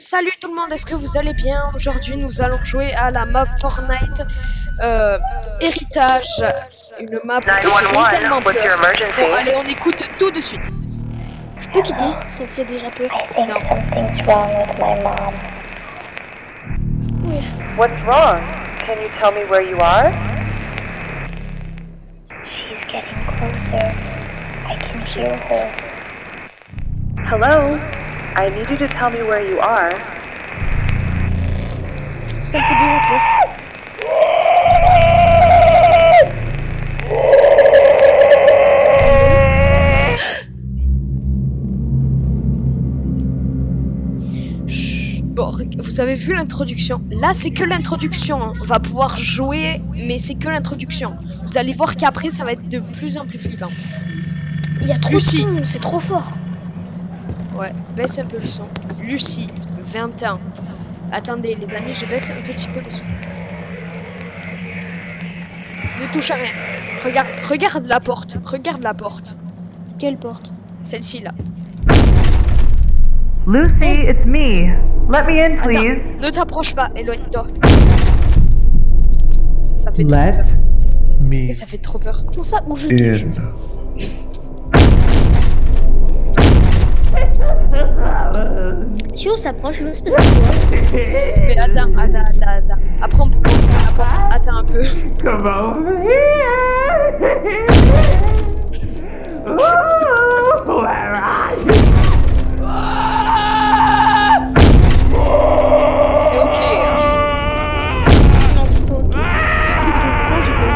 Salut tout le monde, est-ce que vous allez bien? Aujourd'hui nous allons jouer à la map Fortnite Héritage, une map qui fait tellement 911, what's your peur. emergency? Bon allez, on écoute tout de suite. Je peux quitter, ça me fait déjà peur. I think No. something's wrong with my mom. Wesh. What's wrong? Can you tell me where you are? She's getting closer. I can hear her. Hello? I need you to tell me where you are. Ça me fait déjà peur. Chut. Bon, vous avez vu l'introduction? Là c'est que l'introduction, hein. On va pouvoir jouer, mais c'est que l'introduction. Vous allez voir qu'après ça va être de plus en plus flippant. Il y a trop Lucie. de son, c'est trop fort. Ouais, baisse un peu le son. Lucie, 20 ans. Attendez les amis, je baisse un petit peu le son. Ne touche à rien. Regarde la porte. Regarde la porte. Quelle porte? Celle-ci là. Lucy, it's me. Let me in, please. Attends, ne t'approche pas, éloigne-toi. Ça fait trop Let peur. me Et ça fait trop peur. Comment ça? Où je touche? in. Si on s'approche, il va se passer quoi? Mais attends. Après on peut ouvrir la porte. Attends un peu. Come over here. Oh, where are you? C'est ok. Hein. Non, c'est pas ok. Donc, j'ai pas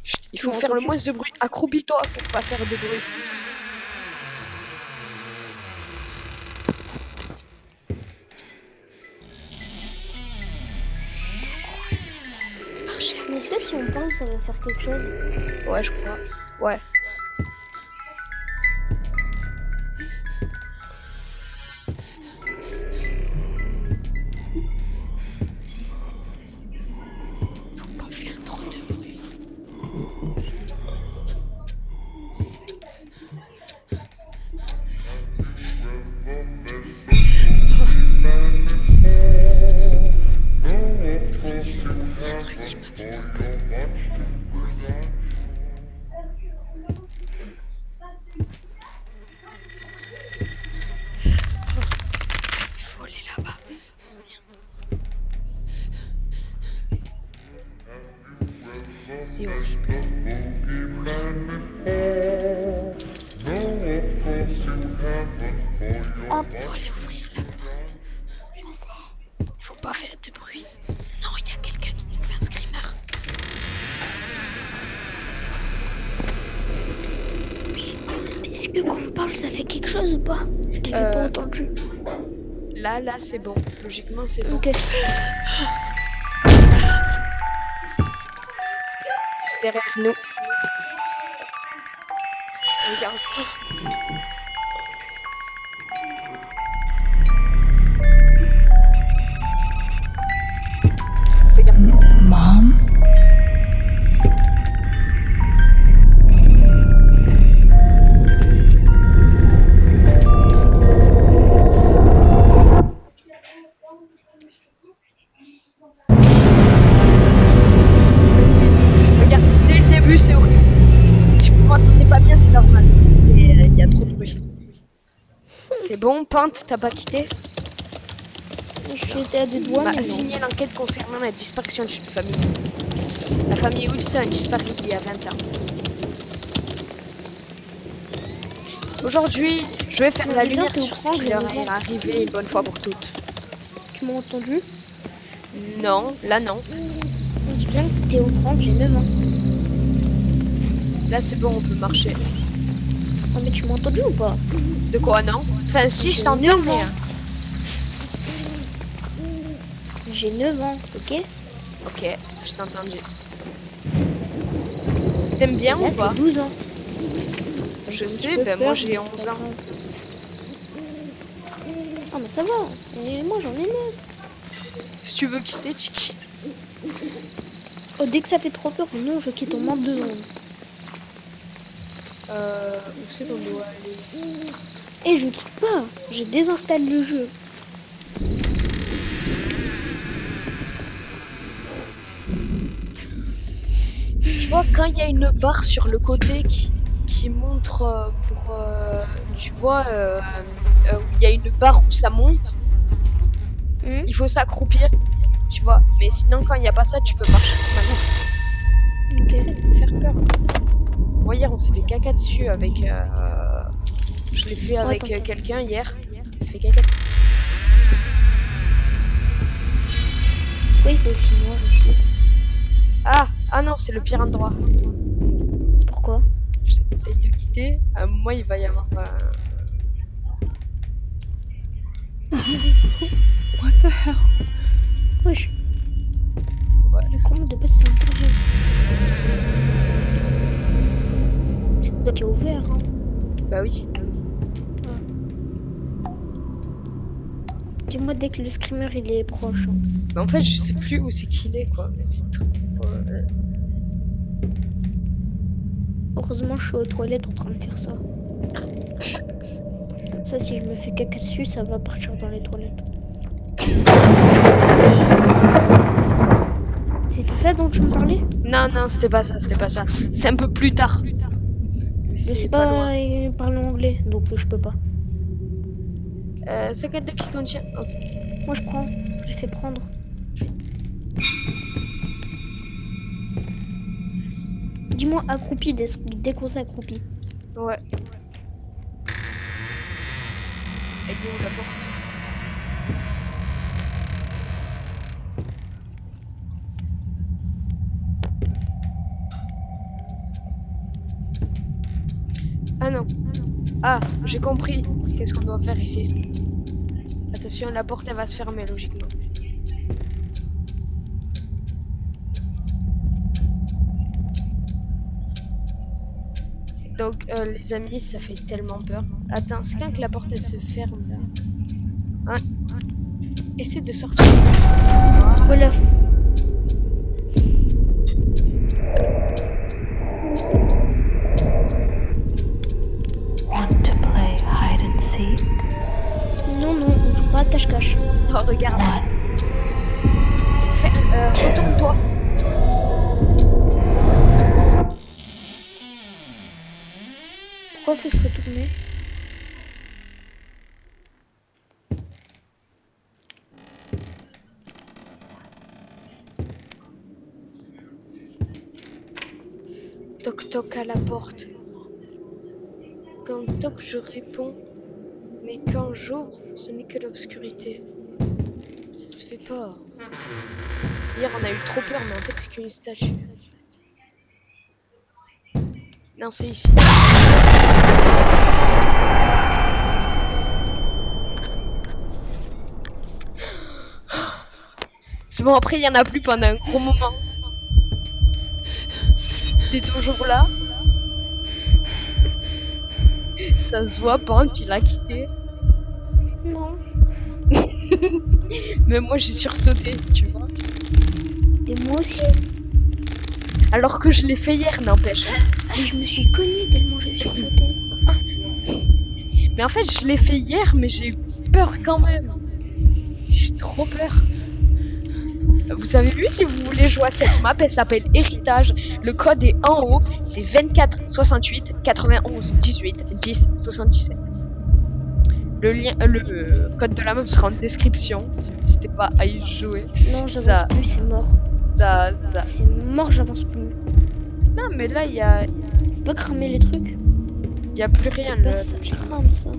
Chut, il faut faire le moins de bruit. Accroupis-toi pour pas faire de bruit. Mais est-ce que si on parle, ça va faire quelque chose? Ouais, je crois. Ouais. Faut pas faire trop de bruit. Il y a un truc qui m'a fait un peu. Il faut aller là-bas. Viens. C'est horrible. Hop. Faut aller ouvrir la porte. Je sais. Il faut pas faire de bruit. Sinon, il y a quelqu'un qui nous fait un screamer. Est-ce que quand on parle, ça fait quelque chose ou pas? Je t'avais pas entendu. Là, c'est bon. Logiquement, c'est bon. Ok. Derrière nous. Regarde. Regarde. Mom? Regarde, dès le début, c'est horrible. Si vous m'entendez pas bien, c'est normal. Il y a trop de bruit. C'est bon, Pinte, t'as pas quitté? J'étais à deux doigts, mais non. Signer l'enquête concernant la disparition d'une famille. La famille Wilson a disparu il y a 20 ans. Aujourd'hui, je vais faire la Dis donc, lumière t'es au sur ce courant, qui j'ai leur raison. est arrivé une bonne fois pour toutes. Tu m'as entendu? Non, là non. On dit bien que t'es au courant que j'ai 9 ans. Là c'est bon, on peut marcher. Ah, mais tu m'as entendu ou pas? De quoi, non? Enfin si, je J'ai t'entends, 9 mais... ans. J'ai 9 ans, ok? Ok, je t'ai entendu. T'aimes bien Là, ou pas? c'est 12 ans. Je Un sais, petit peu ben moi peur, j'ai mais 11 c'est pas ans. grave. Ah, mais ça va. Et moi, j'en ai 9. Si tu veux quitter, tu quittes. Oh, dès que ça fait trop peur, non, je quitte en moins de 2 secondes. Où c'est qu'on doit aller? Et je quitte pas. Je désinstalle le jeu. Tu vois, quand il y a une barre sur le côté qui montre tu vois, où il y a une barre où ça monte, il faut s'accroupir, tu vois. Mais sinon, quand il n'y a pas ça, tu peux marcher normalement. Ok. Faire peur. Moi, hier, on s'est fait caca dessus avec. Je l'ai fait avec attends. quelqu'un hier. On s'est fait caca dessus. Pourquoi il faut aussi noir ici? Ah non, c'est le pire endroit. Pourquoi? J'essaye de quitter. À un moment, il va y avoir. What the hell? Wesh. Ouais. Le comble de base, c'est interdit. C'est toi qui est ouvert, hein. Bah oui. Dis-moi dès que le screamer il est proche. Hein. Bah en fait, je sais plus où c'est qu'il est, quoi. Mais c'est trop. Heureusement, je suis aux toilettes en train de faire ça. Comme ça, si je me fais caca dessus, ça va partir dans les toilettes. C'était ça dont tu me parlais? Non, c'était pas ça, c'était pas ça. C'est un peu plus tard. Mais Je sais c'est pas loin. parler anglais, donc je peux pas. Sac à dos qui contient. Ok. Moi, je prends. J'ai fait prendre. Dis-moi accroupi dès qu'on s'est accroupi. Ouais. Elle est où la porte? Ah non. Ah, j'ai compris. Qu'est-ce qu'on doit faire ici? Attention, la porte elle va se fermer logiquement. Donc les amis, ça fait tellement peur. Attends, c'est quand que la porte elle se ferme là? Hein? Essaie de sortir. Voilà. Want to play hide and seek? Non, on joue pas à cache-cache. Oh regarde. One. Retourne-toi. Pourquoi faut se retourner? Toc toc à la porte. Quand toc, je réponds. Mais quand j'ouvre, ce n'est que l'obscurité. Ça se fait pas. Hier, on a eu trop peur, mais en fait, c'est qu'une statue. Non, c'est ici. C'est bon, après, il y en a plus pendant un gros moment. T'es toujours là? Ça se voit, Pente, il a quitté. Non. Mais moi, j'ai sursauté, tu vois. Et moi aussi. Alors que je l'ai fait hier, n'empêche. Et je me suis cognée tellement j'ai sursauté. Mais en fait, je l'ai fait hier, mais j'ai eu peur quand même. J'ai trop peur. Vous avez vu, si vous voulez jouer à cette map, elle s'appelle Héritage. Le code est en haut, c'est 24 68 91 18 10 77. Le code de la map sera en description. N'hésitez pas à y jouer. Non, j'avance Ça- plus, c'est mort. Ça. C'est mort, j'avance plus. Non, mais là, il y a On peut cramer les trucs? plus rien. Bah, ça crame ça.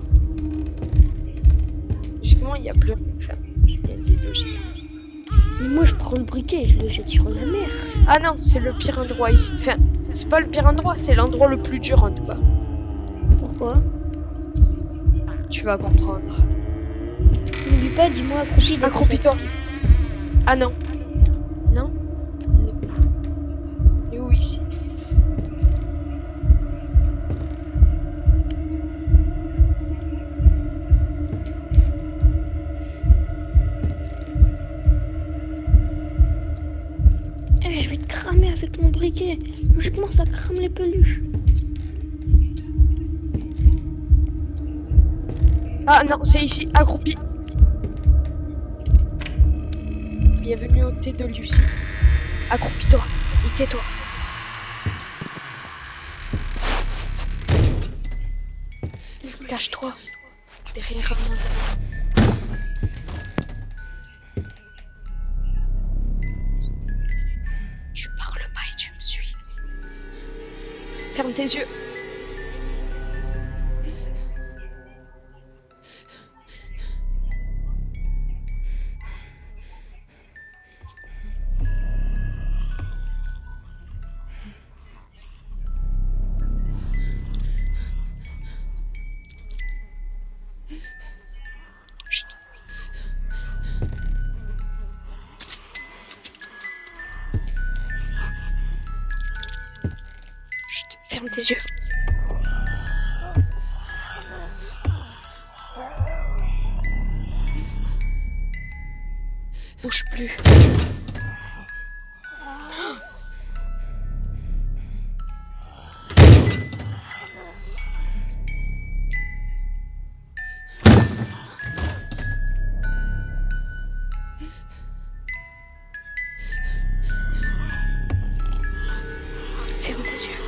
Logiquement, il y a plus rien. Enfin, je viens de dire logique. Mais moi je prends le briquet et je le jette sur la mer. Ah non, c'est le pire endroit ici. Enfin, c'est pas le pire endroit, c'est l'endroit le plus dur en tout cas. Pourquoi? Tu vas comprendre. N'oublie pas, dis-moi accroupi. dès qu'on Accroupis-toi. Ah non. Non? Et où ici? Eh, je vais te cramer avec mon briquet. Logiquement, ça crame les peluches. Ah non, c'est ici, accroupi. Bienvenue au thé de Lucie. Accroupis-toi et tais-toi. Cache-toi derrière un manteau. Tu parles pas et tu me suis. Ferme tes yeux. Chut. Chut, ferme tes yeux. Bouge plus. Ferme tes yeux.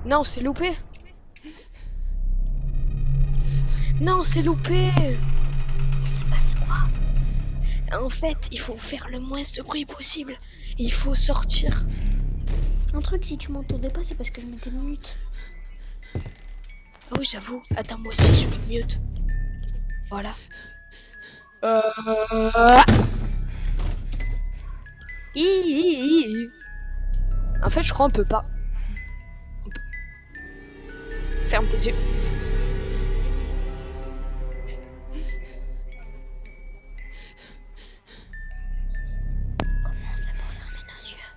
Non, c'est loupé. Non, c'est loupé. Il s'est passé quoi? En fait, il faut faire le moins de bruit possible. Il faut sortir. Un truc, si tu m'entendais pas, c'est parce que je m'étais mute. Ah oui, j'avoue. Attends, moi aussi, je me mute. Voilà. En fait, je crois on peut pas. Ferme tes yeux. Comment on fait pour fermer nos yeux?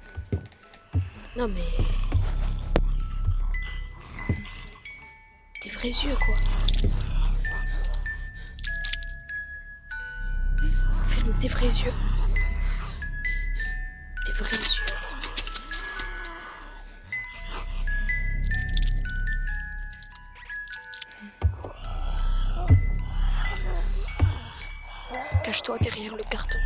Non mais... Tes vrais yeux, quoi. Ferme tes vrais yeux. Tes vrais yeux. Cache-toi derrière le carton.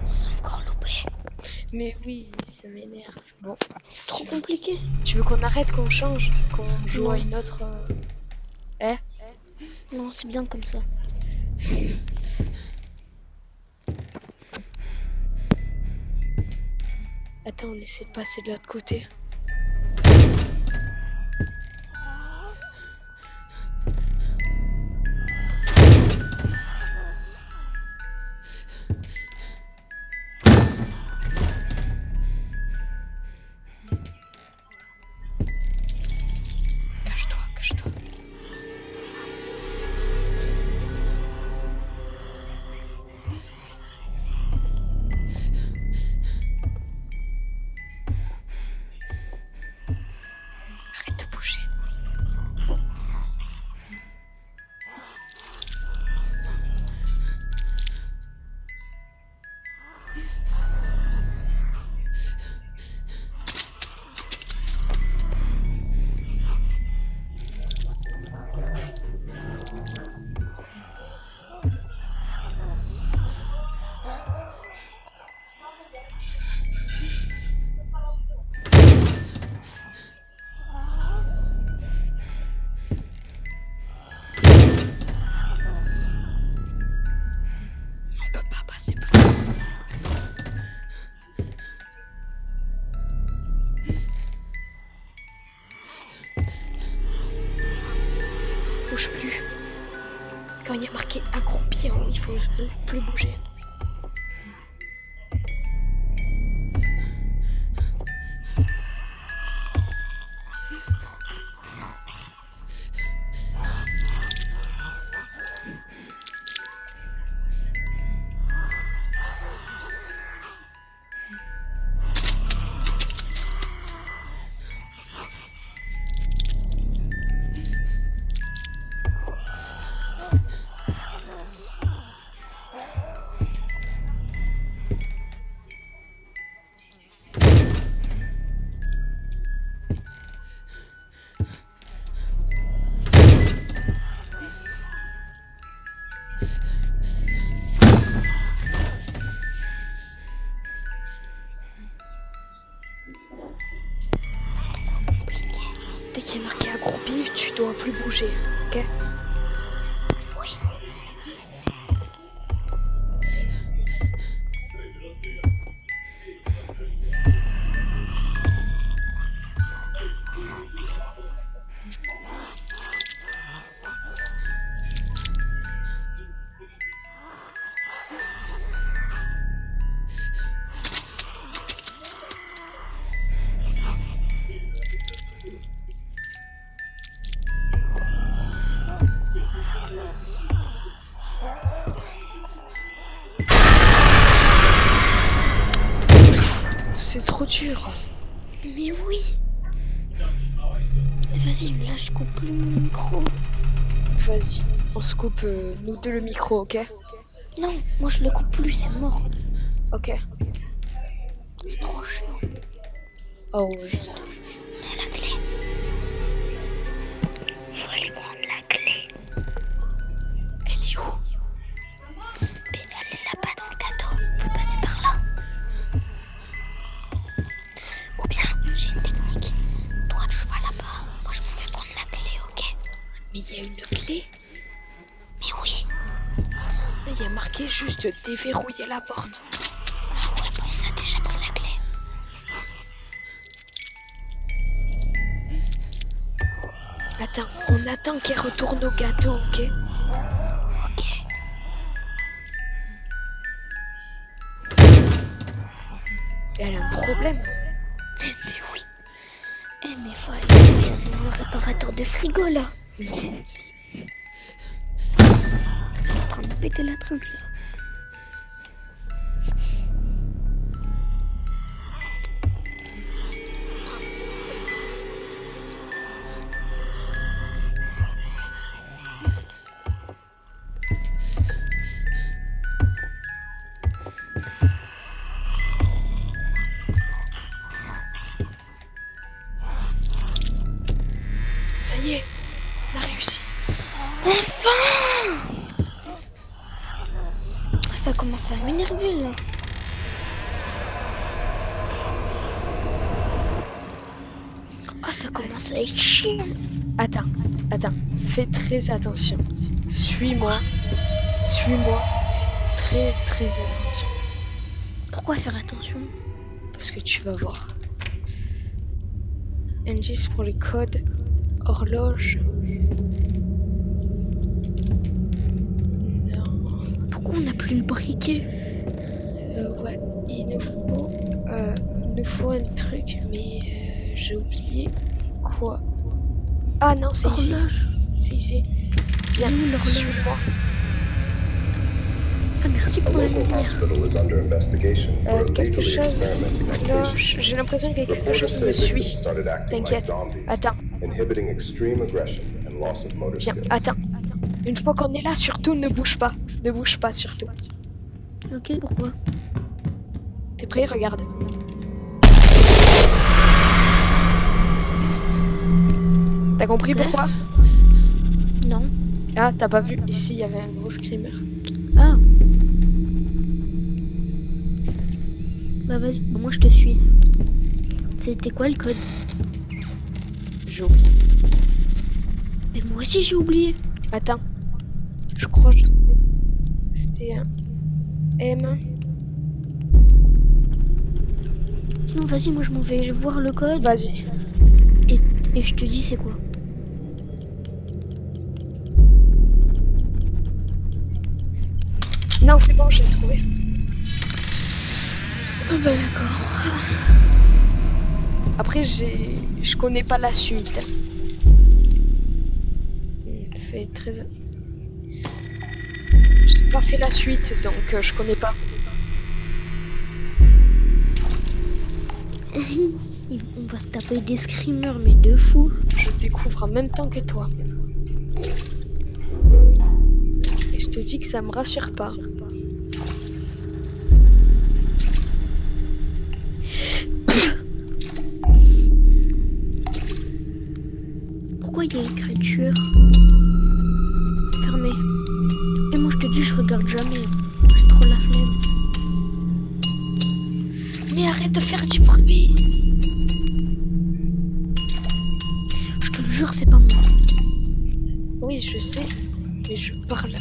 On s'est encore loupé. Mais oui, ça m'énerve. Bon, C'est trop compliqué. tu veux qu'on arrête, qu'on change, qu'on joue à Non. une autre... Eh? Non, c'est bien comme ça. Attends, on essaie de passer de l'autre côté. Cache-toi, cache-toi. bouge plus. Quand il y a marqué accroupi, hein, il faut plus bouger. Dès qu'il y a marqué accroupi, tu dois plus bouger, ok? Oui. C'est trop dur. Mais oui. Vas-y, là je coupe plus mon micro. Vas-y, on se coupe nous deux le micro, ok? Non, moi je le coupe plus, c'est mort. Ok. C'est trop chiant. Oh oui. Non, la clé. Faut aller prendre la clé. Elle est où? Mais elle est là-bas dans le gâteau. Faut passer par là. Ou bien, j'ai une technique. Toi, tu vas là-bas. Moi, je m'en vais prendre la clé, ok? Mais il y a une clé. Mais oui. Il y a marqué juste déverrouiller la porte. Ah ouais, bon, on a déjà pris la clé. Attends, on attend qu'elle retourne au gâteau, ok? Ok. Elle a un problème. Mais oui. Eh, mais faut aller au réparateur de frigo, là. Elle est en train de péter la tronche, là. Ça y est, on a réussi. Enfin! Ça commence à m'énerver, là. Ah, ça commence à être chiant. Attends, fais très attention. Suis-moi. Fais très attention. Pourquoi faire attention? Parce que tu vas voir. Indice pour les codes. Horloge. Non. Pourquoi on n'a plus le briquet? Ouais, il nous faut un truc, mais j'ai oublié quoi. Ah non, c'est ici. Horloge. C'est ici. Viens, Où, l'horloge? suis-moi. Ah, merci A pour la local lumière. hospital is under investigation for Quelque illegally chose experimenting on cloche. patients. J'ai l'impression qu'il y a quelque Reporters chose qui say me victims suit. started acting like T'inquiète. zombies, Attends, inhibiting extreme aggression and loss of motor viens, skills. attends. Une fois qu'on est là, surtout ne bouge pas. Ne bouge pas, surtout. Ok, pourquoi? T'es prêt? Regarde. T'as compris Ok. pourquoi? Non. Ah, t'as pas vu? Ici, il y avait un gros screamer. Ah. Bah vas-y, moi je te suis. C'était quoi le code? J'ai oublié. Mais moi aussi j'ai oublié. Attends. Je crois que je sais. C'était un M. Sinon vas-y, moi je m'en vais voir le code Vas-y. et je te dis c'est quoi. Non, c'est bon, je l'ai trouvé. Ah bah d'accord. Après, je connais pas la suite. Fait très... J'ai pas fait la suite, donc je connais pas. On va se taper des screamers, mais de fou. Je découvre en même temps que toi. Et je te dis que ça me rassure pas. Pourquoi il y a écriture fermée? Et moi je te dis, je regarde jamais. C'est trop la flemme. Mais arrête de faire du bruit. Je te le jure, c'est pas moi. Oui, je sais, mais je parle.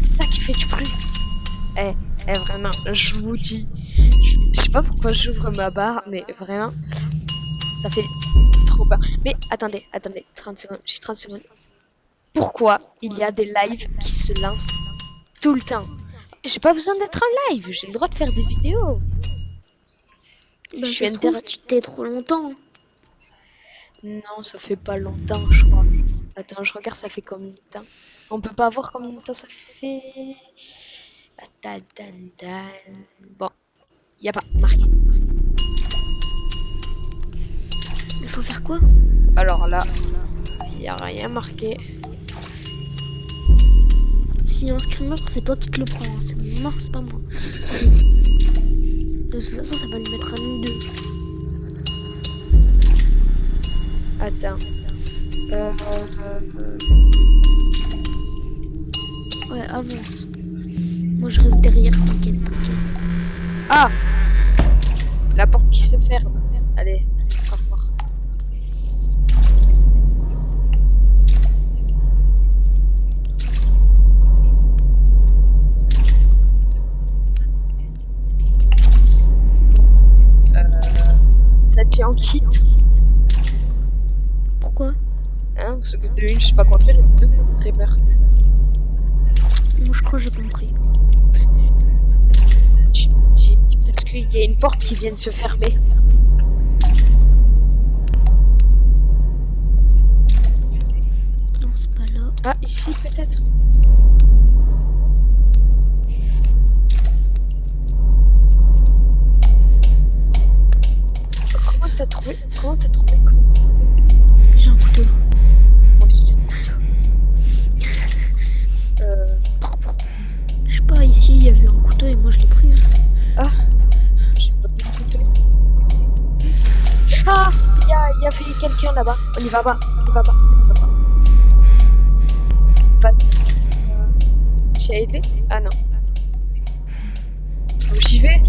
C'est toi qui fais du bruit. Vraiment, je vous dis. Je sais pas pourquoi j'ouvre ma barre, mais vraiment, ça fait trop peur. Mais attendez, 30 secondes, juste 30 secondes. Pourquoi il y a des lives qui se lancent tout le temps? J'ai pas besoin d'être en live, j'ai le droit de faire des vidéos. Bah, Je suis ça se trouve, tu t'es trop longtemps. Non, ça fait pas longtemps, je crois. Attends, je regarde, ça fait combien de temps? On peut pas voir combien de temps ça fait. Bon, y a pas marqué. Il faut faire quoi? Alors là, y a rien marqué. Si un screamer, c'est toi qui te le prends. C'est mort, c'est pas moi. De toute façon, ça va le mettre à nous deux. Attends. Ouais, avance. Moi, je reste derrière, t'inquiète. Ah! La porte qui se ferme. Allez, au revoir. Ça tient en kit. Pourquoi? Hein? Parce que de une, je sais pas quoi faire, et de deux, j'ai très peur. Moi, je crois que j'ai compris. Parce qu'il y a une porte qui vient de se fermer. Non, c'est pas là. Ah, ici peut-être. Comment t'as trouvé? J'ai un couteau. Moi aussi j'ai un couteau. Je sais pas, ici, il y avait un couteau et moi, je l'ai pris. Ah, j'ai pas pris de couteau. Ah, il y avait quelqu'un là-bas. On y va pas. Vas-y. Tu as aidé? Ah non. Donc, j'y vais.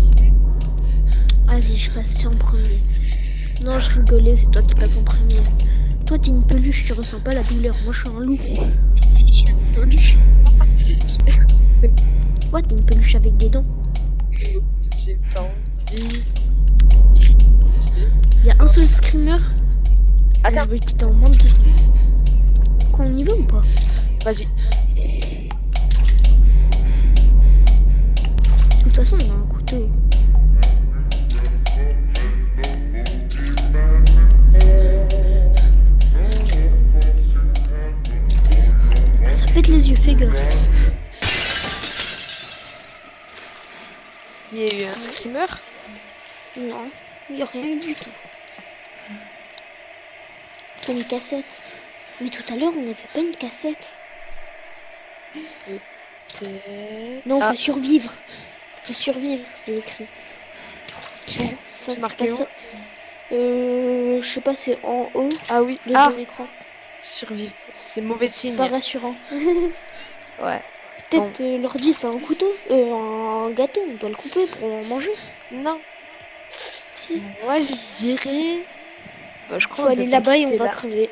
Vas-y, je passe en premier. Non, je rigolais, c'est toi qui passes en premier. Toi, t'es une peluche, tu ressens pas la douleur. Moi, je suis un loup. Je suis une peluche. Ouais, t'es une peluche avec des dents. J'ai pas envie. Il y a un seul screamer. Attends, Je vais le quitter en moins de 2 secondes. Quoi, on y va ou pas? vas-y. De toute façon, on a un couteau. Ça pète les yeux, fais gaffe. Il y a eu un screamer. Non, il n'y a rien eu du tout. C'est une cassette. Mais tout à l'heure, on n'avait pas une cassette. Non, Ah, faut survivre. Faut survivre, c'est écrit. Ça, c'est marqué où? Je sais pas, c'est en haut Ah oui. de Ah, ton écran. survivre. C'est mauvais C'est signe. pas rassurant. Ouais. Peut-être l'ordi, c'est un couteau, un gâteau, on doit le couper pour en manger. Non. Si. Moi, je dirais. Bah, je crois Faut on aller devrait là-bas et on quitter va là. crever.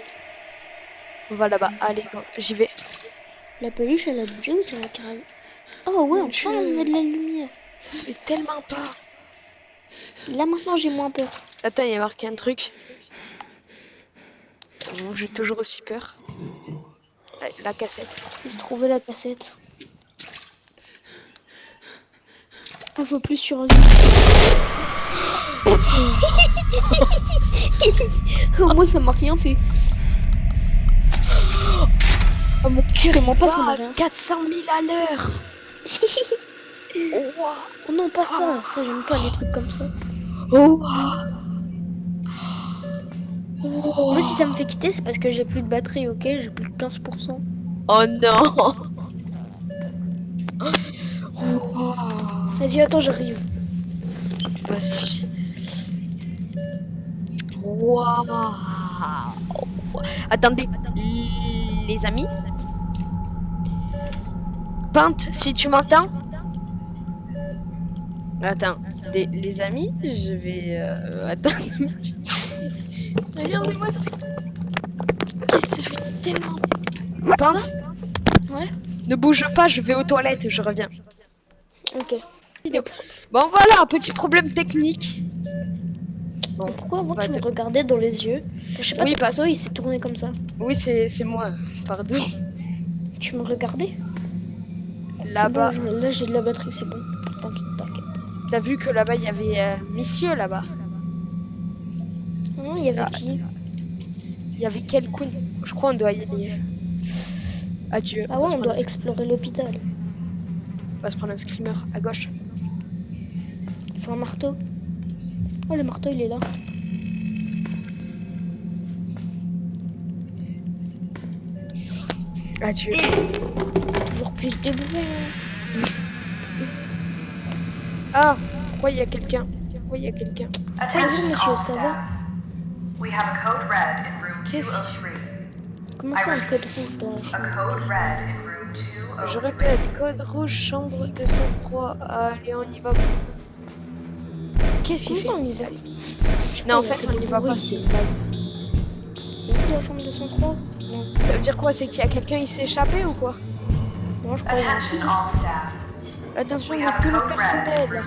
On va là-bas. Allez, go. J'y vais. La peluche, elle a bougé ou c'est la carré? Oh ouais, Mon enfin, Dieu. on a de la lumière. Ça se fait tellement pas. Là, maintenant, j'ai moins peur. Attends, il y a marqué un truc. Bon, j'ai toujours aussi peur. La cassette. J'ai trouvé la cassette. Ah, faut plus sur Moi, ça m'a rien fait. Oh mon cœur, Comment pas, il ça m'a va rien à 400 000 à l'heure. Oh, waouh. Oh non, pas ça. Ça, j'aime pas les trucs comme ça. Oh. Moi, si ça me fait quitter, c'est parce que j'ai plus de batterie, ok? J'ai plus que 15%. Oh non. Oh. Vas-y, attends, j'arrive. Vas-y. Waouh. Attendez, les amis. Pinte, si tu m'entends. Attends, les amis, je vais... Attends. Regardez-moi ce qui se fait tellement... Pinte, Ouais. ne bouge pas, je vais aux toilettes, je reviens. Ok. Bon voilà, un petit problème technique. Bon, Pourquoi avant bah, tu me regardais dans les yeux? Je sais pas, Oui, ton parce- perso, il s'est tourné comme ça. oui, c'est moi, pardon. Tu me regardais? Là-bas, C'est bon, là j'ai de la batterie, c'est bon. T'inquiète, t'inquiète. t'as vu que là-bas, il y avait Messieurs là-bas. Non, il y avait Ah. qui? Il y avait Kelkun. Je crois on doit y aller. Adieu. Ah ouais, on doit explorer l'hôpital. On va se prendre un screamer à gauche. Il faut un marteau. Oh, le marteau, il est là. Adieu. Toujours plus de bruit. Ah, pourquoi il y a quelqu'un? Pourquoi il y a quelqu'un? Bonjour monsieur, ça va? We have a code red in room 203. Comment ça, un code rouge dans la A chambre? code red in room 203. Je répète, code rouge, chambre 203. Allez, on y va. Qu'est-ce qu'il fait? Comment ça, on y va? Non, en Il a fait, fait on du y va bruit, pas. c'est une blague. C'est ici la chambre 203? Non, Ça veut dire quoi? C'est qu'il y a quelqu'un qui s'est échappé ou quoi? moi je crois. Attention all staff. Attention We de have a tout le code red in personnel. room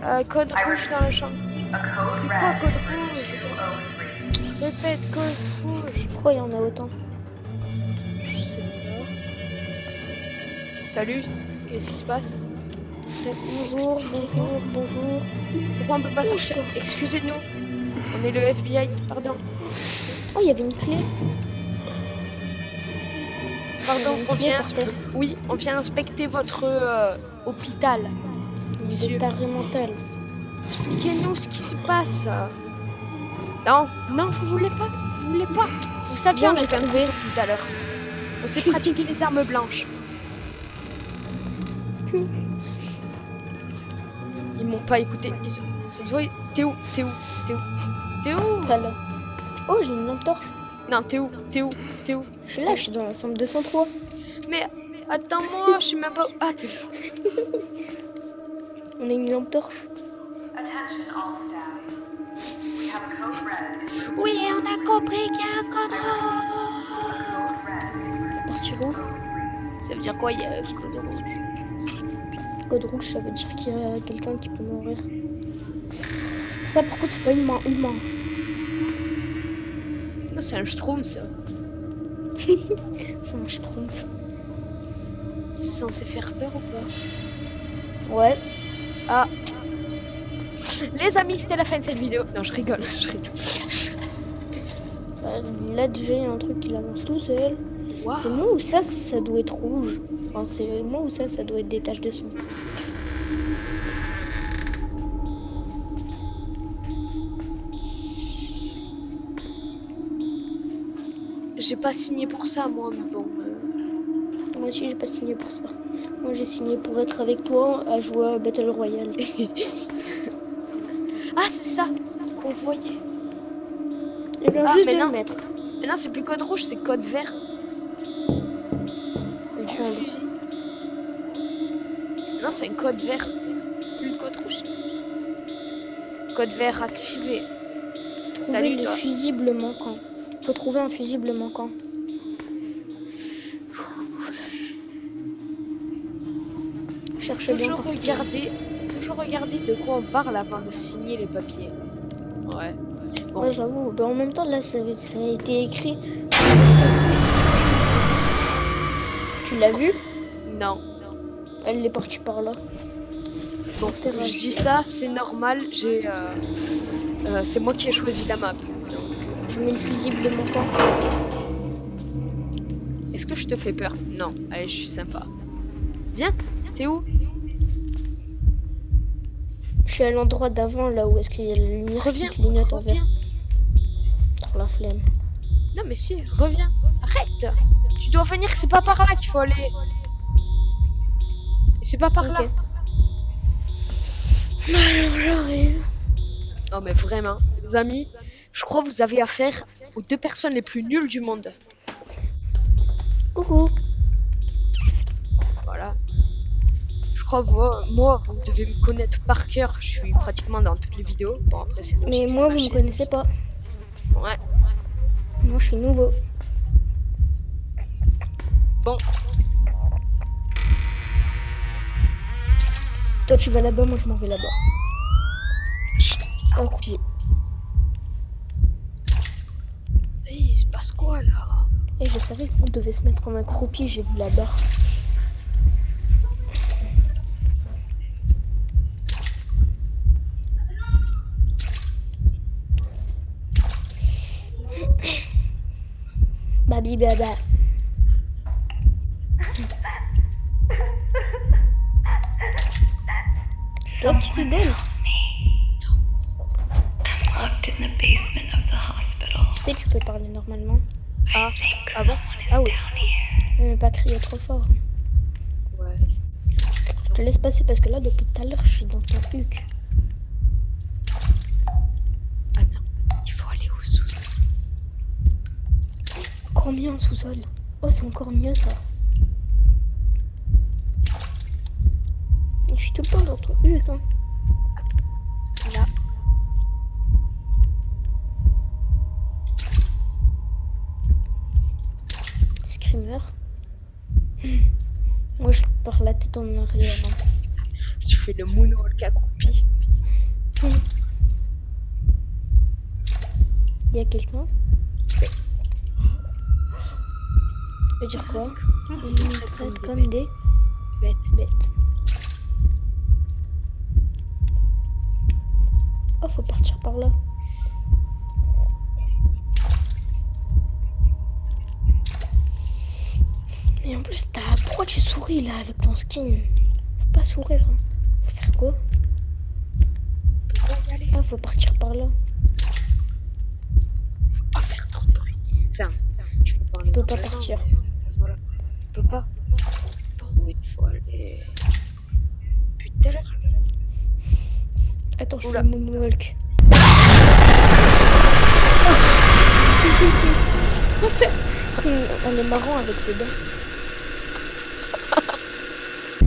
203. Code rouge dans la chambre. A code C'est quoi, red code in room rouge? 203. Répète, code rouge. Pourquoi il y en a autant? Je sais pas. Salut, qu'est-ce qui se passe? Bonjour, bonjour, bonjour. Pourquoi on peut pas sortir? Excusez-nous. On est le FBI, pardon. Oh, il y avait une clé. Pardon, Une on clé vient, par terre. oui, on vient inspecter votre hôpital. Une Monsieur, détarré mental. expliquez-nous ce qui se passe. Non, non, vous voulez pas, vous voulez pas. Vous saviez, Bien, on a j'ai fait un trouvé. coup tout à l'heure. On s'est pratiqué les armes blanches. Ils m'ont pas écouté. C'est joué. T'es où? T'es où? T'es où? T'es où? Pas là. Oh, j'ai une lampe torche. Non, t'es où? T'es où? T'es où? Je suis là, je suis dans la chambre 203. Mais attends-moi, je sais même pas. Ah, t'es où? On a une lampe torche. Attention all staff. We have a code red in room Oui, on a compris qu'il y a un code rouge. code red in room Partir où? 203. Ça veut dire quoi, il y a un code rouge? Code rouge, ça veut dire qu'il y a quelqu'un qui peut mourir. Ça, par contre, c'est pas une main. Non, c'est un schtroumpf, ça. C'est un schtroumpf. C'est censé faire peur ou pas? Ouais. Ah. Les amis, c'était la fin de cette vidéo. Non, je rigole, je rigole. Bah, là, déjà, il y a un truc qui avance tout seul. Waouh. C'est moi ou ça, ça doit être rouge. Enfin, c'est moi ou ça doit être des taches de sang. J'ai pas signé pour ça, moi, mais bon. Moi aussi, j'ai pas signé pour ça. Moi, j'ai signé pour être avec toi à jouer à Battle Royale. Ah, c'est ça qu'on voyait. Et bien, Ah, juste mais de non. le mettre. Mais non, c'est plus code rouge, c'est code vert. Un vieux Prendre. fusil. Non, c'est un code vert. Plus le code rouge. Code vert activé. Trouver Salut, le toi. fusible manquant. Faut trouver un fusible manquant. Cherche bien Toujours partout. regarder de quoi on parle avant de signer les papiers. Ouais. Bon. Ouais, j'avoue. Ben, en même temps, là, ça a été écrit. Tu l'as vu? Non. Elle est partie par là. Bon, je dis ça, c'est normal, c'est moi qui ai choisi la map. Donc, Je mets le fusible de mon camp. est-ce que je te fais peur? Non, allez, je suis sympa. Viens, t'es où? Je suis à l'endroit d'avant, là où est-ce qu'il y a la lumière Reviens, qui clignote en vert. reviens. Trop la flemme. Non mais si, reviens. Arrête. Tu dois venir, c'est pas par là qu'il faut aller. Et c'est pas par là. Ok. Alors j'arrive. Non mais vraiment, les amis, je crois que vous avez affaire aux deux personnes les plus nulles du monde. Coucou. Voilà. Je crois que moi, vous devez me connaître par cœur. Je suis pratiquement dans toutes les vidéos. Bon après c'est logique, Mais c'est moi, ma vous me chaîne. connaissez pas. Ouais. Moi, je suis nouveau. Bon, Toi, tu vas là-bas, moi, je m'en vais là-bas. chut, accroupi. Hey, il se passe quoi là? Et je savais qu'on devait se mettre en accroupi, j'ai vu la barre. Babi baba. Toi qui rigoles. Locked in the basement of the hospital. Tu sais, tu peux parler normalement. Ah, ah bon? Ah oui. Mais pas crier trop fort. Ouais. Je te laisse passer parce que là, depuis tout à l'heure, je suis dans ton huc. Attends, il faut aller au sous. Encore mieux en sous-sol. Oh, c'est encore mieux ça. Je suis tout le temps dans ton huc, hein. Là. Screamer. Moi, je pars la tête en arrière. Hein. Tu fais le moonwalk accroupi. Il y a quelqu'un? Je veux dire quoi? Ils nous traitent comme des bêtes. bêtes. Oh, faut partir par là. Mais en plus, pourquoi tu souris là avec ton skin? Faut pas sourire. Hein. Faut faire quoi? On peut pas y aller. Ah, faut partir par là. Faut pas faire trop de bruit. Enfin, tu peux parler. On peut pas normalement, partir. mais, voilà. On peut pas. Par où il faut aller? Depuis tout à l'heure. Attends, je fais Oula. le moonwalk. On est marrant avec ses dents.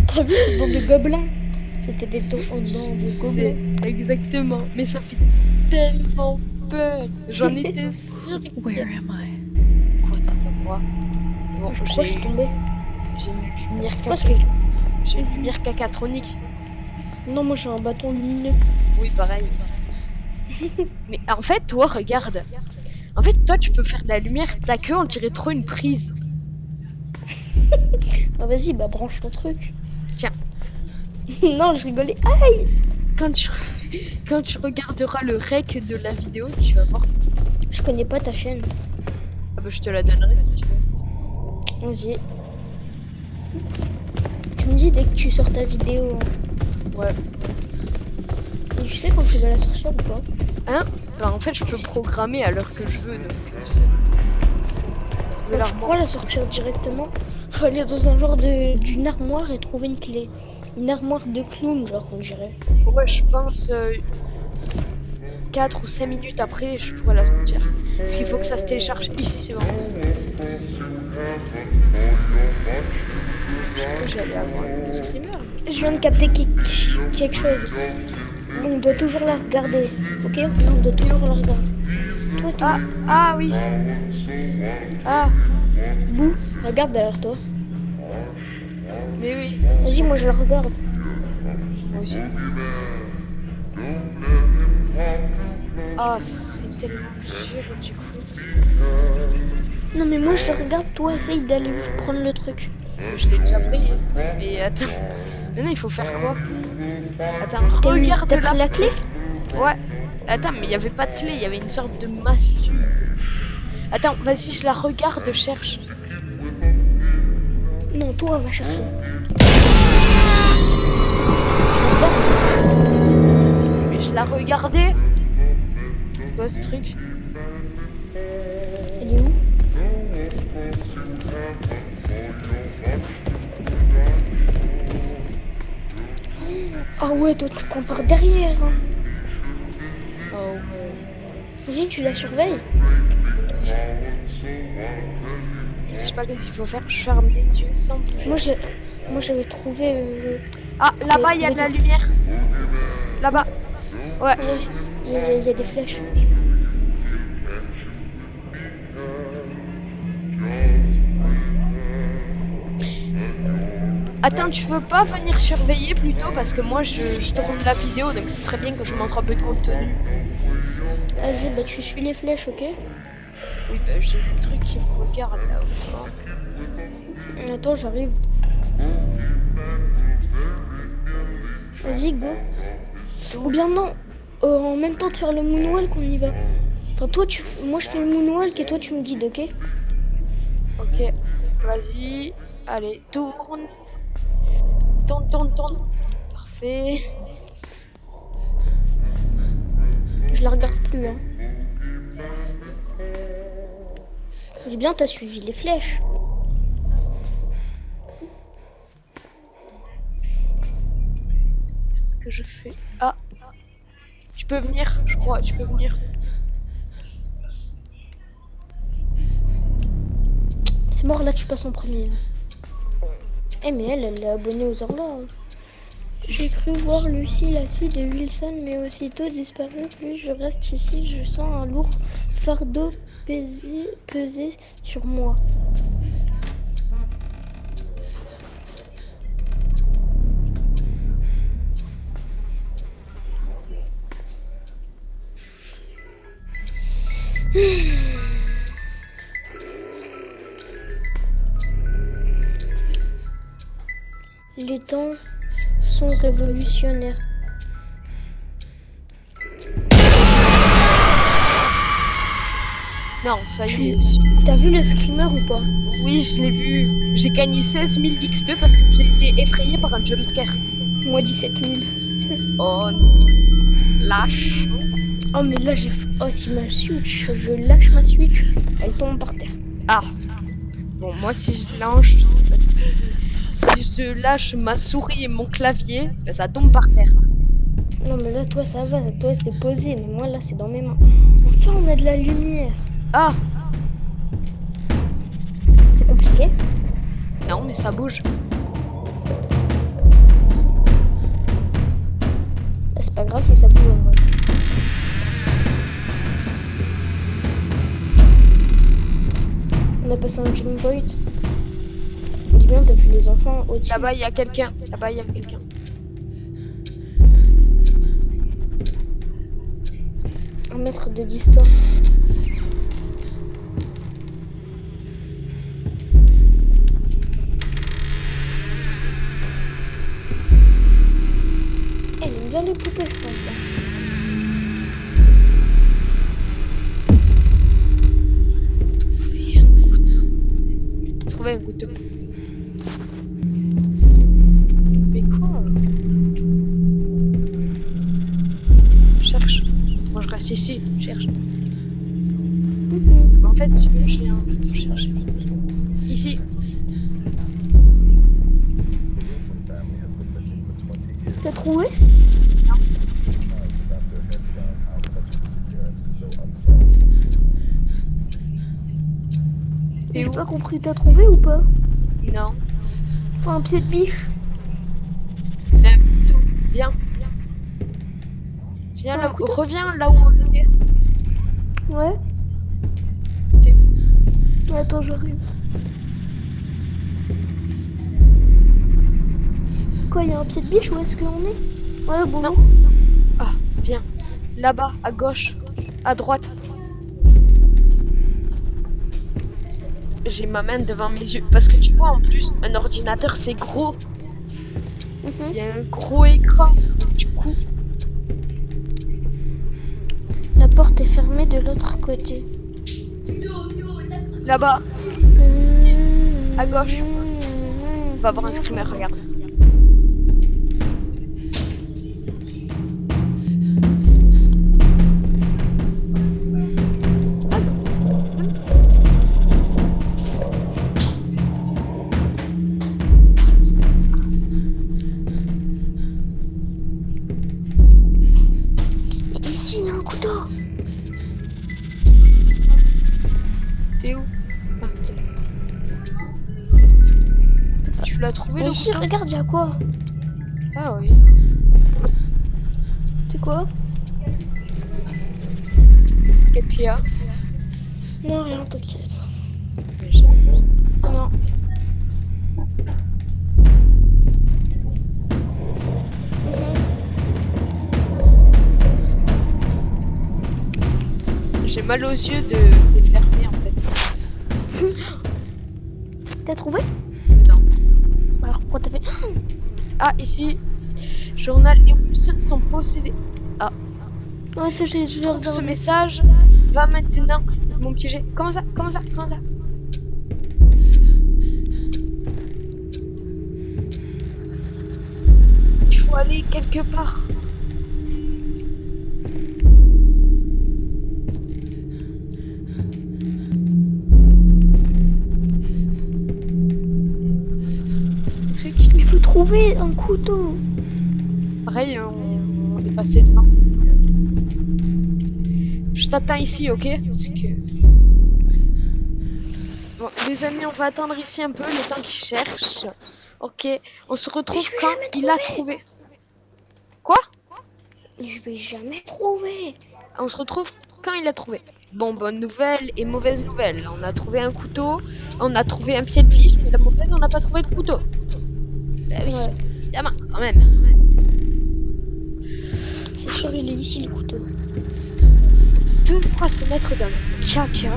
T'as vu ces dents de gobelins? C'était des dents de gobelins. C'est exactement. Mais ça fait tellement peur. J'en étais sûre. Where am I? Quoi ça peut quoi? Bon, Pourquoi je suis tombée? j'ai une lumière C'est quoi ce caca. que... J'ai une lumière cacatronique. Non, moi j'ai un bâton lumineux. Oui, pareil. Mais en fait, toi, regarde. En fait, toi, tu peux faire de la lumière. Ta queue, on dirait trop une prise. Ah vas-y, bah branche ton truc. Tiens. Non, je rigolais. Aïe! Quand tu, quand tu regarderas le rec de la vidéo, tu vas voir. Je connais pas ta chaîne. Ah bah, je te la donnerai si tu veux. Vas-y. Tu me dis dès que tu sors ta vidéo. Hein. Ouais. Et tu sais quand tu vas la sortir ou pas? Hein? Bah, en fait, je peux programmer à l'heure que je veux, donc c'est... Je vais la Je pourrais la sortir directement. Faut aller dans un genre d'une armoire et trouver une clé. Une armoire de clown, genre, on dirait. Ouais, je pense 4 ou 5 minutes après, je pourrais la sortir. Parce qu'il faut que ça se télécharge. Ici, c'est bon. J'allais avoir le screamer. Je viens de capter quelque chose. On doit toujours la regarder. Ok? On doit toujours la regarder. Toi, toi. Ah oui. Ah, Bouh, regarde derrière toi. mais oui. Vas-y, moi je la regarde. Moi aussi. Ah, c'est tellement dur du coup. Non mais moi je la regarde, toi essaye d'aller prendre le truc. Je l'ai déjà pris. Mais attends. Maintenant, il faut faire quoi? Attends, regarde T'as là. pris la clé? Ouais. Attends, mais il n'y avait pas de clé, il y avait une sorte de massue. Attends, vas-y, je la regarde, je cherche. Non, toi, va chercher. Mais je la regardais. C'est quoi ce truc? Elle est où? Ah ouais, toi tu prends par derrière. Hein. Oh ouais. Vas-y, tu la surveilles. Je sais pas qu'est-ce qu'il faut faire, je ferme les yeux sans bouger. Moi j'avais trouvé. Ah, là-bas, il y a de la lumière. Là-bas. Ouais, Ouais, ici. il y a des flèches. Attends, tu veux pas venir surveiller plutôt? Parce que moi, je tourne la vidéo, donc ce serait bien que je montre un peu de contenu. Vas-y, bah tu suis les flèches, ok? Oui, bah j'ai le truc qui me regarde là-haut. Attends, j'arrive. Vas-y, go. Ou bien non, en même temps de faire le moonwalk, on y va. Enfin, moi je fais le moonwalk et toi tu me guides, ok? Ok, vas-y. Allez, tourne. Tourne, tourne, tourne. Parfait. Je la regarde plus, hein. J'ai bien, t'as suivi les flèches. Qu'est-ce que je fais? Ah. Tu peux venir, je crois, tu peux venir. C'est mort, là tu passes en premier. Eh mais elle est abonnée aux horloges. J'ai cru voir Lucie, la fille de Wilson, mais aussitôt disparu. Plus je reste ici, je sens un lourd fardeau peser sur moi. Les temps sont révolutionnaires. Non, ça y est. T'as vu le screamer ou pas? Oui, je l'ai vu. J'ai gagné 16 000 d'XP parce que j'ai été effrayé par un jumpscare. Moi 17 000. Oh non. Lâche. Oh mais là j'ai... Oh si ma Switch, je lâche ma Switch, elle tombe par terre. Ah. Bon, moi si je lâche ma souris et mon clavier, ben, ça tombe par terre. Non mais là toi ça va, toi c'est posé, mais moi là c'est dans mes mains. Enfin on a de la lumière. Ah. C'est compliqué? Non, mais ça bouge. Bah, c'est pas grave si ça bouge en vrai. On a passé un checkpoint. Dis bien, t'as vu les enfants au-dessus. Là-bas, il y a quelqu'un. Là-bas, il y a quelqu'un. Un mètre de distance. Elle aime bien les poupées, je pense. Trouver un couteau. Mais quoi? Cherche. Moi, je reste ici. Cherche. En fait, je viens chercher. Ici. The Wilson family has been missing for 20 years. T'as trouvé? Trying to wrap their heads around how such a disappearance could go unsolved. T'es J'ai où? pas compris, t'as trouvé ou pas? Non. Enfin, un pied de biche. Viens. Viens Ah, là, couteau. reviens là où on était. Ouais. T'es- Attends, j'arrive. Quoi, il y a un pied de biche ou est-ce qu'on est? Ouais, bonjour. Ah, viens. Là-bas, à gauche, à droite. j'ai ma main devant mes yeux. Parce que tu vois, en plus, un ordinateur, c'est gros. Il y a un gros écran. Du coup, La porte est fermée de l'autre côté. là-bas, à gauche. On va voir un screamer, regarde. Ah non. Ici, il y a un couteau. T'es où? Ah, t'es là. Tu l'as trouvé Mais le ici, couteau? regarde, il y a quoi? Ah oui. C'est quoi? Qu'est-ce qu'il y a? Non, rien, t'inquiète. J'ai- Non. J'ai mal aux yeux de les fermer en fait. T'as trouvé? Non. Alors pourquoi t'as fait... Ah, ici. Journal. Les Wilson sont possédés. Ah. Ouais, ça, Si j'ai tu déjà trouves ce regardé. message, va maintenant. Ils m'ont piégé. Comment ça? Comment ça? Comment ça? Il faut aller quelque part. Il faut trouver un couteau. Pareil, on est passé devant. Je t'attends ici, ok? Parce que... Bon, les amis, on va attendre ici un peu le temps qu'ils cherchent. Ok, on se retrouve je vais quand jamais il a trouvé. Quoi? Je vais jamais trouver. On se retrouve quand il a trouvé. Bon, bonne nouvelle et mauvaise nouvelle. On a trouvé un couteau, on a trouvé un pied de biche, mais la mauvaise, on n'a pas trouvé de couteau. Bah oui, Ouais. évidemment, quand même. C'est sûr, il est ici le couteau. Toujours à se mettre dans le caca.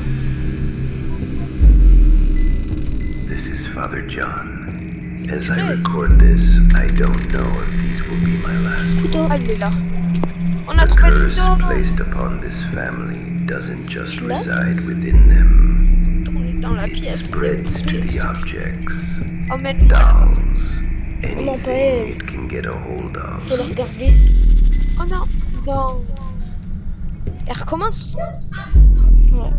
This is Father John. As I record this, I don't know if these will be my last. Couteau. Ah, il est là. On a The trouvé le curse couteau. placed upon this family doesn't just Tu l'as? reside within them. On est dans la It pièce. spreads to the objects, Emmène-moi là. dolls, Non, pas anything elle. it can get a hold of. Faut le regarder. Oh non, non. Elle recommence. Ouais.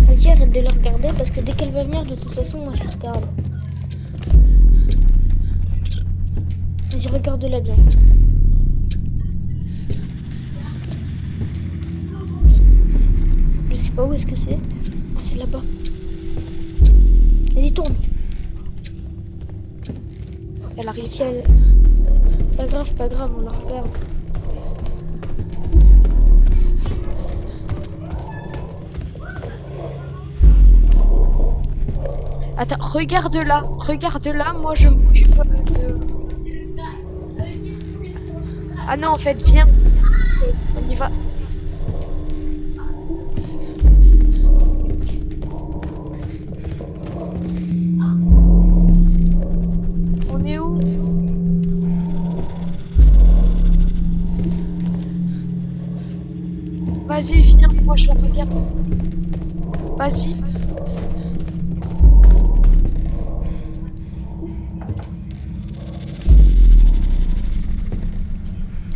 Vas-y, arrête de le regarder parce que dès qu'elle va venir, de toute façon, moi je le regarde. Vas-y, regarde-la bien. Je sais pas où est-ce que c'est. Ah, c'est là-bas. Vas-y, tourne. Elle arrive. Si elle... pas grave, on la regarde. Attends, regarde-la, moi je m'occupe de... Ah non, en fait, viens. On y va. On est où? Vas-y, viens, moi je la regarde. Vas-y.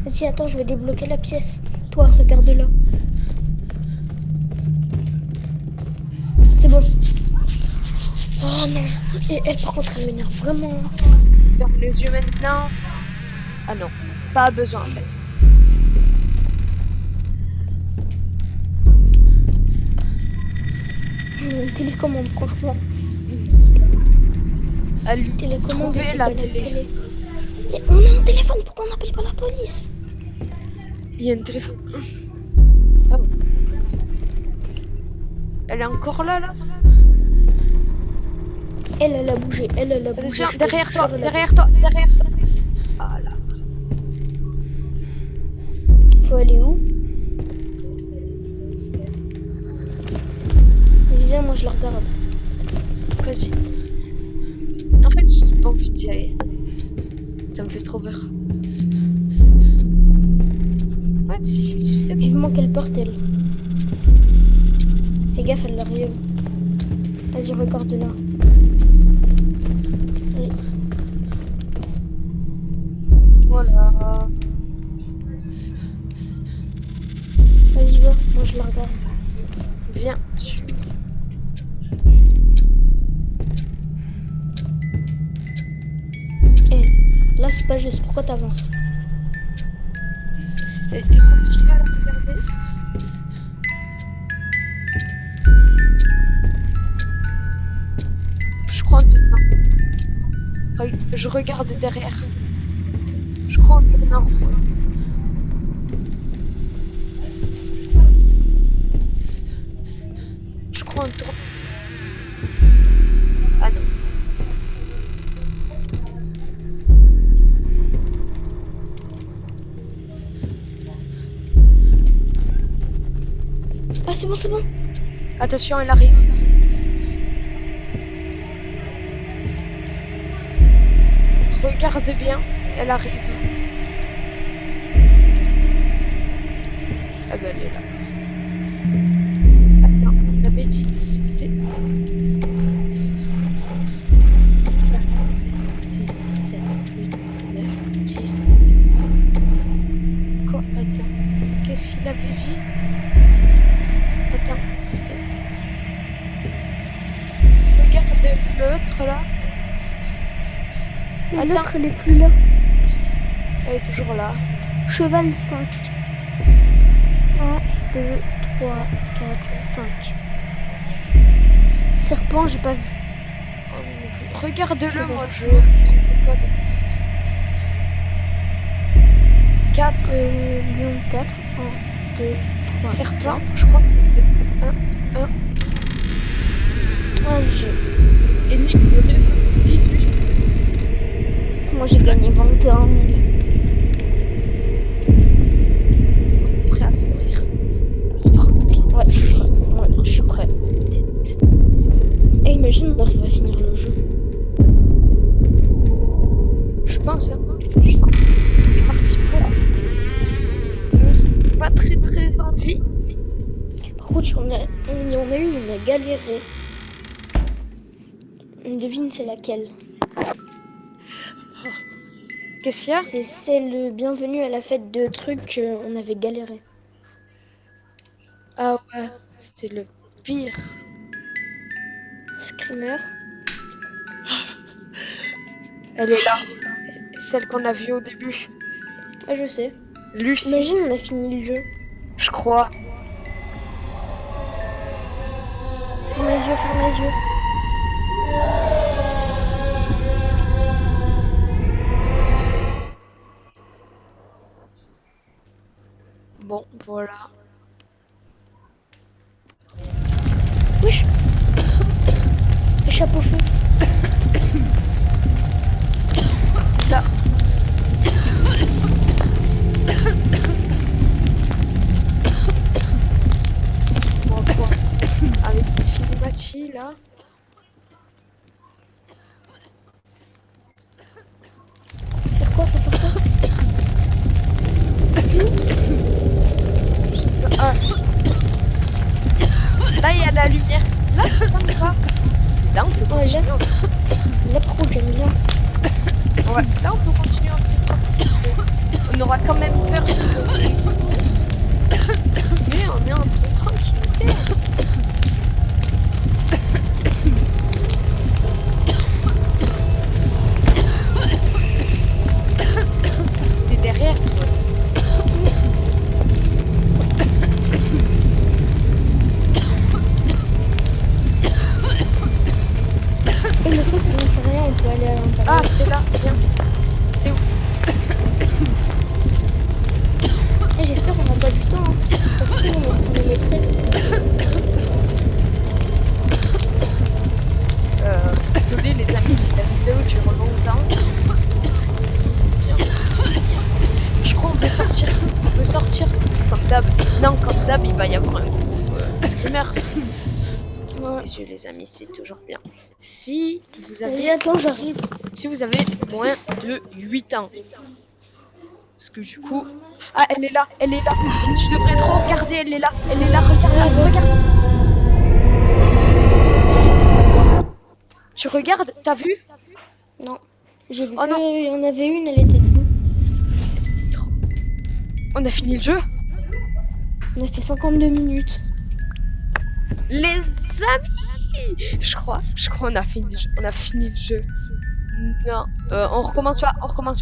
Vas-y, attends, je vais débloquer la pièce. Toi, regarde-la. C'est bon. Oh non. Et elle, par contre, elle m'énerve vraiment. Ferme les yeux maintenant. Ah non, pas besoin en fait. Télécommande, franchement. Elle lui Télécommande. trouver et la puis télé. Mais on a un téléphone, pourquoi on n'appelle pas la police? Il y a un téléphone. Ah bon. Elle est encore là, là. Elle a bougé, elle a bougé. Attention, je te derrière jure, toi, elle a derrière toi, derrière toi. Ah là. cover. Ouais, tu sais Vivement qu'elle porte elle. Fais gaffe, elle arrive. Vas-y, regarde là. Allez. Voilà. Vas-y, va. Moi, je la regarde. Viens. Là, c'est pas juste. Pourquoi t'avances? Et continue à la regarder. Je crois en tournant. Je regarde derrière. Je crois en tournant. Je crois en tournant. Ah non. Ah, c'est bon, c'est bon. Attention, elle arrive. Regarde bien, elle arrive. Ah bah elle est là. Attends, on avait dit que c'était... 4, 5, 6, 7, 8, 9, 10... Quoi? Attends, qu'est-ce qu'il avait dit? Attends. Regarde l'autre là. Mais Attends. l'autre, elle est plus là. Elle est toujours là. Cheval 5. 1, 2, 3, 4, 5. Serpent, j'ai pas vu. Oh, non plus. Regarde-le, Cheval moi je... 5. 4. Lion 4. 1, 2, 3. Serpent, je crois que c'est 2. 1, 1. Ah, j'ai... Énigme, réseau 18. Moi, j'ai gagné 21 000. Prêt à s'ouvrir. À se prendre. Ouais, je suis prêt. Ouais, je suis prêt. Et imagine, on arrive à finir le jeu. Je pense, hein. Je suis parti pour. Même si j'ai pas très envie. Par contre, on a galéré. Devine, c'est laquelle? Qu'est-ce qu'il y a? C'est celle bienvenue à la fête de trucs, on avait galéré. Ah ouais, c'était le pire. Screamer. Elle est là. Celle qu'on a vue au début. Ah, je sais. Lucie, Imagine, on a fini le jeu. je crois. Ferme les yeux, ferme les yeux. Bon, voilà. Wesh. Échappe au feu. Là. Bon, quoi? Avec Cinémati, là. Faire quoi? Faut faire quoi? Je sais pas. Ah. Là, il y a la lumière. Là, ça me va. Là, on peut Ouais, continuer. là, par contre, j'aime bien. Ouais, là, on peut continuer un petit peu. On aura quand même peur si on est... Mais on est en toute tranquillité. T'es derrière, toi. Et le feu, ça ne fait rien, on peut aller à l'intérieur. Ah, c'est là, viens. T'es où? Et j'espère qu'on n'a pas du temps. Hein. Ça se trouve, on est chronométré. Désolé les amis si la vidéo dure longtemps. Je crois qu'on peut sortir. On peut sortir. Comme d'hab. Non, comme d'hab, il va y avoir un screamer. Ouais. les yeux, les amis, c'est toujours bien. Si vous Vas-y, avez, attends, j'arrive. si vous avez moins de 8 ans. Parce que du coup... Ah, elle est là, elle est là. Je devrais trop regarder, elle est là, regarde, regarde. Tu regardes, t'as vu? Non. J'ai vu Oh non. qu'il y en avait une, elle était debout. On a fini le jeu? On a fait 52 minutes. Les amis! Je crois on a fini le jeu. On a fini le jeu. Non. On recommence pas. On recommence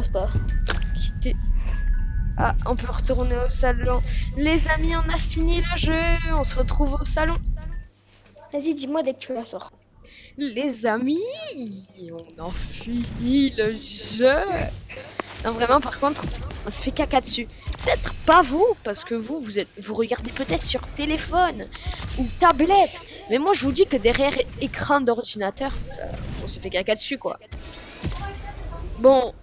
pas. Quitter. Ah, on peut retourner au salon. Les amis, on a fini le jeu. On se retrouve au salon. Vas-y, dis-moi dès que tu la sors. Les amis, on a fini le jeu. Non, vraiment, par contre, on se fait caca dessus. Peut-être pas vous, parce que vous regardez peut-être sur téléphone ou tablette. Mais moi, je vous dis que derrière écran d'ordinateur, on se fait caca dessus, quoi. Bon,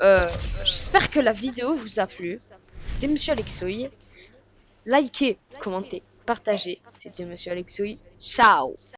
j'espère que la vidéo vous a plu. C'était Monsieur Alexoï. Likez, commentez, partagez. C'était Monsieur Alexoï. Ciao.